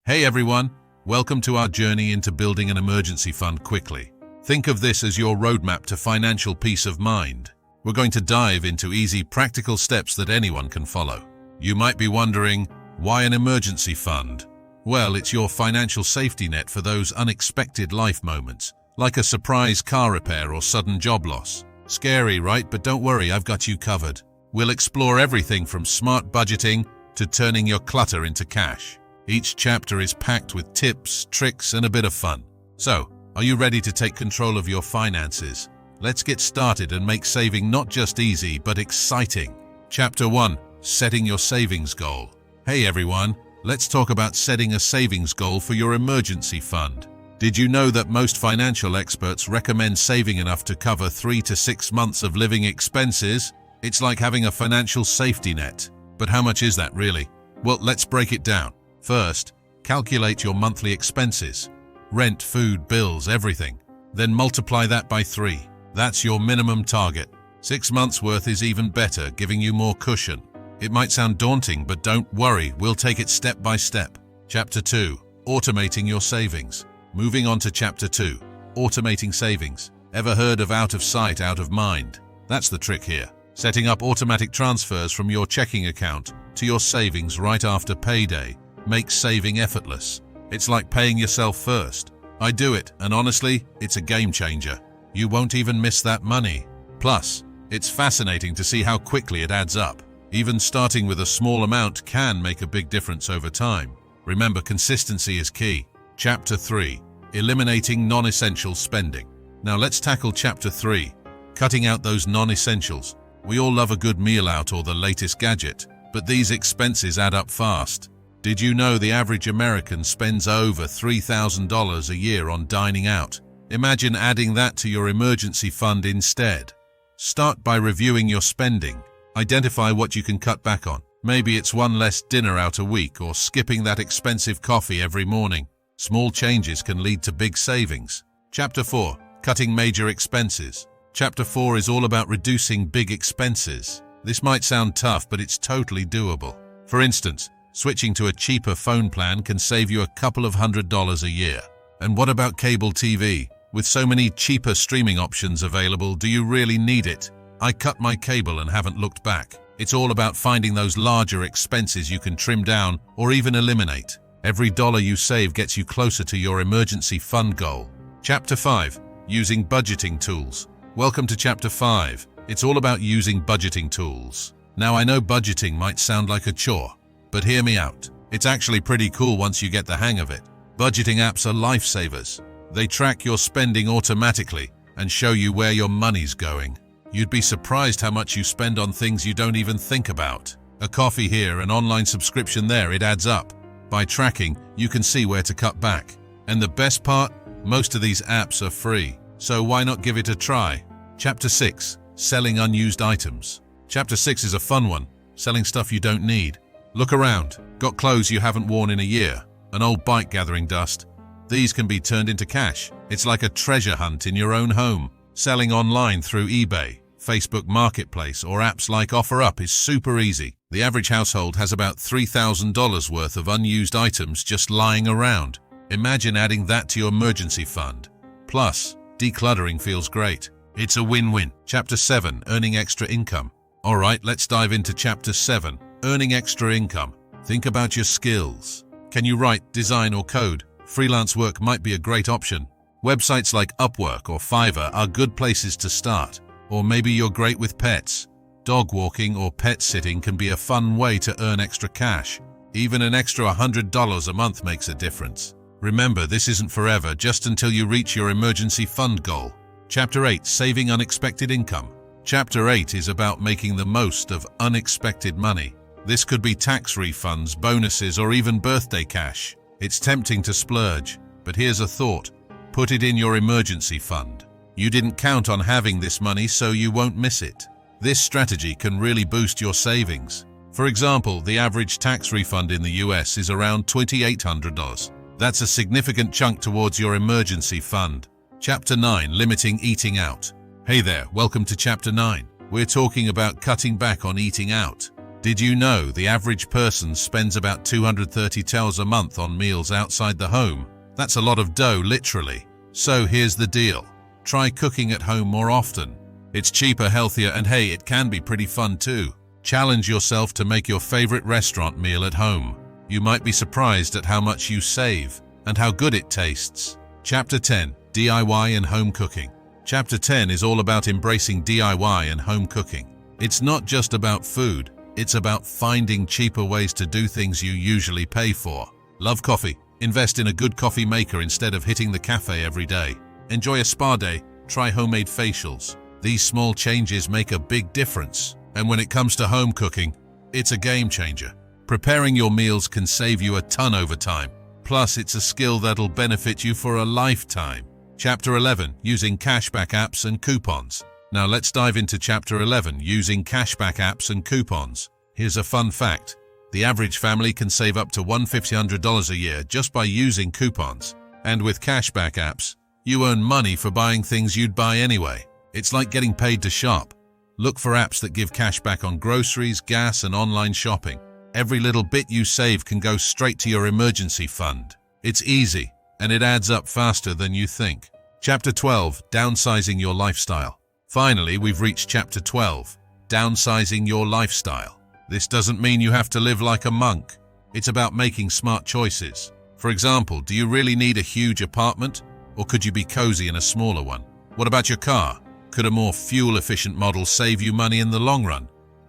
Hey everyone, welcome to our journey into building an emergency fund quickly. Think of this as your roadmap to financial peace of mind. We're going to dive into easy, practical steps that anyone can follow. You might be wondering, why an emergency fund? Well, it's your financial safety net for those unexpected life moments, like a surprise car repair or sudden job loss. Scary, right? But don't worry, I've got you covered. We'll explore everything from smart budgeting to turning your clutter into cash. Each chapter is packed with tips, tricks, and a bit of fun. So, are you ready to take control of your finances? Let's get started and make saving not just easy, but exciting. Chapter 1. Setting your savings goal. Hey everyone, let's talk about setting a savings goal for your emergency fund. Did you know that most financial experts recommend saving enough to cover 3 to 6 months of living expenses? It's like having a financial safety net. But how much is that really? Well, let's break it down. First, calculate your monthly expenses. Rent, food, bills, everything. Then multiply that by 3. That's your minimum target. 6 months worth is even better, giving you more cushion. It might sound daunting, but don't worry, we'll take it step by step. Chapter 2. Automating your savings. Moving on to Chapter 2. Automating savings. Ever heard of out of sight, out of mind? That's the trick here. Setting up automatic transfers from your checking account to your savings right after payday makes saving effortless. It's like paying yourself first. I do it, and honestly, it's a game changer. You won't even miss that money. Plus, it's fascinating to see how quickly it adds up. Even starting with a small amount can make a big difference over time. Remember, consistency is key. Chapter 3. Eliminating non-essential spending. Now let's tackle Chapter 3. Cutting out those non-essentials. We all love a good meal out or the latest gadget, but these expenses add up fast. Did you know the average American spends over $3,000 a year on dining out? Imagine adding that to your emergency fund instead. Start by reviewing your spending. Identify what you can cut back on. Maybe it's one less dinner out a week or skipping that expensive coffee every morning. Small changes can lead to big savings. Chapter 4. Cutting major expenses. Chapter 4 is all about reducing big expenses. This might sound tough, but it's totally doable. For instance, switching to a cheaper phone plan can save you a couple of $100s a year. And what about cable TV? With so many cheaper streaming options available, do you really need it? I cut my cable and haven't looked back. It's all about finding those larger expenses you can trim down or even eliminate. Every dollar you save gets you closer to your emergency fund goal. Chapter 5. Using budgeting tools. Welcome to Chapter 5. It's all about using budgeting tools. Now I know budgeting might sound like a chore, but hear me out. It's actually pretty cool once you get the hang of it. Budgeting apps are lifesavers. They track your spending automatically and show you where your money's going. You'd be surprised how much you spend on things you don't even think about. A coffee here, an online subscription there, it adds up. By tracking, you can see where to cut back. And the best part? Most of these apps are free, so why not give it a try? Chapter 6. Selling unused items. Chapter 6 is a fun one, selling stuff you don't need. Look around. Got clothes you haven't worn in a year, an old bike gathering dust. These can be turned into cash. It's like a treasure hunt in your own home. Selling online through eBay, Facebook Marketplace, or apps like OfferUp is super easy. The average household has about $3,000 worth of unused items just lying around. Imagine adding that to your emergency fund. Plus, decluttering feels great. It's a win-win. Chapter 7. Earning extra income. Alright, let's dive into Chapter 7. Earning extra income. Think about your skills. Can you write, design, or code? Freelance work might be a great option. Websites like Upwork or Fiverr are good places to start. Or maybe you're great with pets. Dog walking or pet sitting can be a fun way to earn extra cash. Even an extra $100 a month makes a difference. Remember, this isn't forever, just until you reach your emergency fund goal. Chapter 8. Saving unexpected income. Chapter 8 is about making the most of unexpected money. This could be tax refunds, bonuses, or even birthday cash. It's tempting to splurge, but here's a thought. Put it in your emergency fund. You didn't count on having this money, so you won't miss it. This strategy can really boost your savings. For example, the average tax refund in the US is around $2,800. That's a significant chunk towards your emergency fund. Chapter 9. Limiting eating out. Hey there, welcome to Chapter 9. We're talking about cutting back on eating out. Did you know the average person spends about $230 a month on meals outside the home? That's a lot of dough, literally. So here's the deal. Try cooking at home more often. It's cheaper, healthier, and hey, it can be pretty fun too. Challenge yourself to make your favorite restaurant meal at home. You might be surprised at how much you save and how good it tastes. Chapter 10: DIY and Home Cooking. Chapter 10 is all about embracing DIY and home cooking. It's not just about food, it's about finding cheaper ways to do things you usually pay for. Love coffee? Invest in a good coffee maker instead of hitting the cafe every day. Enjoy a spa day? Try homemade facials. These small changes make a big difference. And when it comes to home cooking, it's a game changer. Preparing your meals can save you a ton over time. Plus, it's a skill that'll benefit you for a lifetime. Chapter 11: Using Cashback Apps and Coupons. Now let's dive into Chapter 11, Using Cashback Apps and Coupons. Here's a fun fact. The average family can save up to $150 a year just by using coupons. And with cashback apps, you earn money for buying things you'd buy anyway. It's like getting paid to shop. Look for apps that give cash back on groceries, gas, and online shopping. Every little bit you save can go straight to your emergency fund. It's easy, and it adds up faster than you think. Chapter 12: Downsizing Your Lifestyle. Finally, we've reached Chapter 12: Downsizing Your Lifestyle. This doesn't mean you have to live like a monk. It's about making smart choices. For example, do you really need a huge apartment, or could you be cozy in a smaller one? What about your car? Could a more fuel-efficient model save you money in the long run?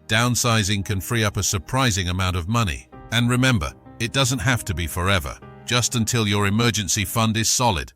Downsizing can free up a surprising amount of money. And remember, it doesn't have to be forever, just until your emergency fund is solid.